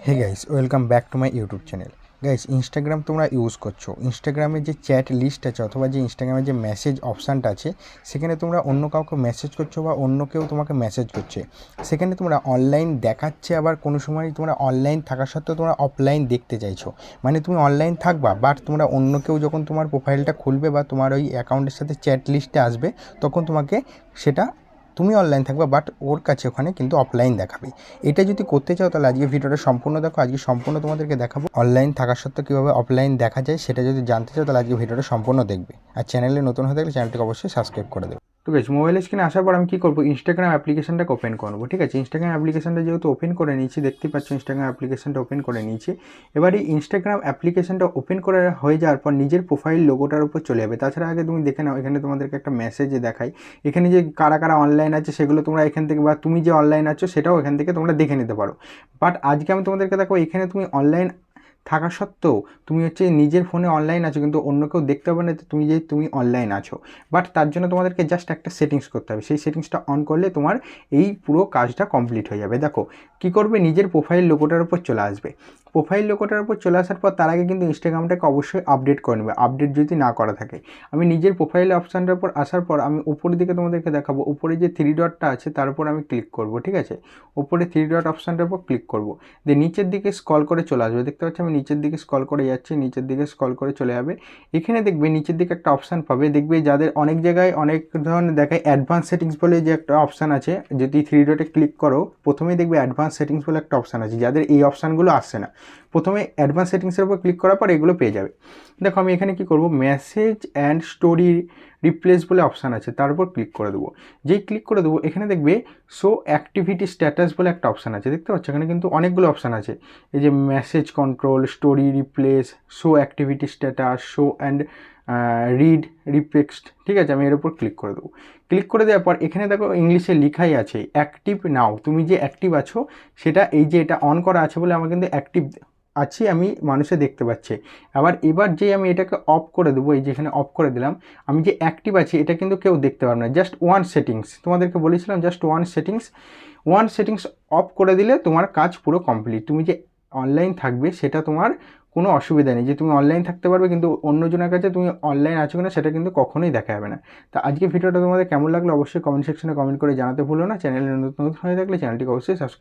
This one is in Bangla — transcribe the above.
Hey guys, welcome back to my YouTube channel. Guys, Instagram তোমরা ইউজ করছো, ইনস্টাগ্রামে যে চ্যাট লিস্ট আছে অথবা যে ইনস্টাগ্রামে যে মেসেজ অপশানটা আছে, সেখানে তোমরা অন্য কাউকে মেসেজ করছো বা অন্য কেউ তোমাকে মেসেজ করছে, সেখানে তোমরা অনলাইন দেখাচ্ছে, আবার কোনো সময় তোমরা অনলাইন থাকা সত্ত্বেও তোমরা অফলাইন দেখতে চাইছো। মানে তুমি অনলাইন থাকবা, বাট তোমরা অন্য কেউ যখন তোমার প্রোফাইলটা খুলবে বা তোমার ওই অ্যাকাউন্টের সাথে চ্যাট লিস্টে আসবে, তখন তোমাকে সেটা তুমি অনলাইন থাকবে বাট ওর কাছে ওখানে কিন্তু অফলাইন দেখাবে। এটা যদি করতে চাও তাহলে আজকে ভিডিওটা সম্পূর্ণ দেখো। আজকে সম্পূর্ণ তোমাদেরকে দেখাবো অনলাইন থাকা সত্ত্বেও কীভাবে অফলাইন দেখা যায়। সেটা যদি জানতে চাও তাহলে আজকে ভিডিওটা সম্পূর্ণ দেখবে। আর চ্যানেলে নতুন হয়ে থাকলে চ্যানেলটিকে অবশ্যই সাবস্ক্রাইব করে দেবে। ঠিক আছে, মোবাইল স্ক্রিনে আসার পর আমি কী করবো, ইনস্টাগ্রাম অ্যাপ্লিকেশনটাকে ওপেন করবো। ঠিক আছে, ইনস্টাগ্রাম অ্যাপ্লিকেশনটা যেহেতু ওপেন করে নিয়েছি, দেখতে পাচ্ছ ইনস্টাগ্রাম অ্যাপ্লিকেশনটা ওপেন করে নিয়েছি। এবার এই ইনস্টাগ্রাম অ্যাপ্লিকেশনটা ওপেন করে হয়ে যাওয়ার পর নিজের প্রোফাইল লোগোটার উপর চলে যাবে। তাছাড়া আগে তুমি দেখে নাও, এখানে তোমাদেরকে একটা মেসেজ দেখাই, এখানে যে কারা কারা অনলাইন আছে সেগুলো তোমরা এখান থেকে, বা তুমি যে অনলাইন আছো সেটাও এখান থেকে তোমরা দেখে নিতে পারো। বাট আজকে আমি তোমাদেরকে দেখো, এখানে তুমি অনলাইন থাকা সত্ত্বেও তুমি নিজের ফোনে অনলাইন আছো, কিন্তু অন্য কেউ দেখতে পাবে না তুমি অনলাইন আছো। বাট তার জন্য তোমাদেরকে জাস্ট একটা সেটিংস করতে হবে। সেই সেটিংসটা অন করলে তোমার এই পুরো কাজটা কমপ্লিট হয়ে যাবে। দেখো কী করবে, নিজের প্রোফাইল লোগোটার উপর চলে আসবে। প্রোফাইল লোগোটার উপর চলে আসার পর তার আগে কিন্তু ইনস্টাগ্রামটাকে অবশ্যই আপডেট করে নেবে, আপডেট যদি না করা থাকে। আমি নিজের প্রোফাইল অপশানটার উপর আসার পর আমি উপরের দিকে তোমাদেরকে দেখাবো, উপরে যে 3 ডটটা আছে তার উপর আমি ক্লিক করব। ঠিক আছে, উপরে 3 ডট অপশানটার উপর ক্লিক করব, দিয়ে নিচের দিকে স্ক্রল করে চলে আসবে। দেখতে পাচ্ছি আমি নিচের দিকে স্ক্রল করে যাচ্ছি, নিচের দিকে স্ক্রল করে চলে যাবে। এখানে দেখবে নিচের দিকে একটা অপশান পাবে, দেখবে যাদের অনেক জায়গায় অনেক ধরনের দেখায় অ্যাডভান্স সেটিংস বলে যে একটা অপশান আছে। যদি 3 ডটে ক্লিক করো, প্রথমেই দেখবে অ্যাডভান্স সেটিংস বলে একটা অপশান আছে। যাদের এই অপশানগুলো আসছে না, প্রথমে অ্যাডভান্স সেটিংসের উপর ক্লিক করার পর এগুলো পেয়ে যাবে। দেখো আমি এখানে কি করব, মেসেজ অ্যান্ড স্টোরি রিপ্লেস বলে অপশান আছে, তার উপর ক্লিক করে দেবো। যেই ক্লিক করে দেবো, এখানে দেখবে শো অ্যাক্টিভিটি স্ট্যাটাস বলে একটা অপশান আছে। দেখতে পাচ্ছ এখানে কিন্তু অনেকগুলো অপশান আছে। এই যে message control, story replies, show activity status, show and read রিপেক্সড। ঠিক আছে, আমি এর উপর ক্লিক করে দেবো। ক্লিক করে দেওয়ার পর এখানে দেখো ইংলিশে লেখাই আছে অ্যাক্টিভ নাও। তুমি যে অ্যাক্টিভ আছো সেটা, এই যে এটা অন করা আছে বলে আমার কিন্তু অ্যাক্টিভ আছি, আমি মানুষে দেখতে পাচ্ছি। এবার যে আমি এটাকে অফ করে দেবো, এই যেখানে অফ করে দিলাম, আমি যে অ্যাক্টিভ আছি এটা কিন্তু কেউ দেখতে পারবে না। জাস্ট ওয়ান সেটিংস, তোমাদেরকে বলেছিলাম জাস্ট ওয়ান সেটিংস অফ করে দিলে তোমার কাজ পুরো কমপ্লিট। তুমি যে অনলাইন থাকবে সেটা তোমার কোনো অসুবিধা নেই, যে তুমি অনলাইন থাকতে পারবে, কিন্তু অন্যজনের কাছে তুমি অনলাইন আছো কিনা সেটা কিন্তু কখনোই দেখা যাবে না। তো আজকে ভিডিওটা তোমাদের কেমন লাগলো অবশ্যই কমেন্ট সেকশনে কমেন্ট করে জানাতে ভুলো না। চ্যানেলে নতুন হয়ে থাকলে চ্যানেলটিকে অবশ্যই সাবস্ক্রাইব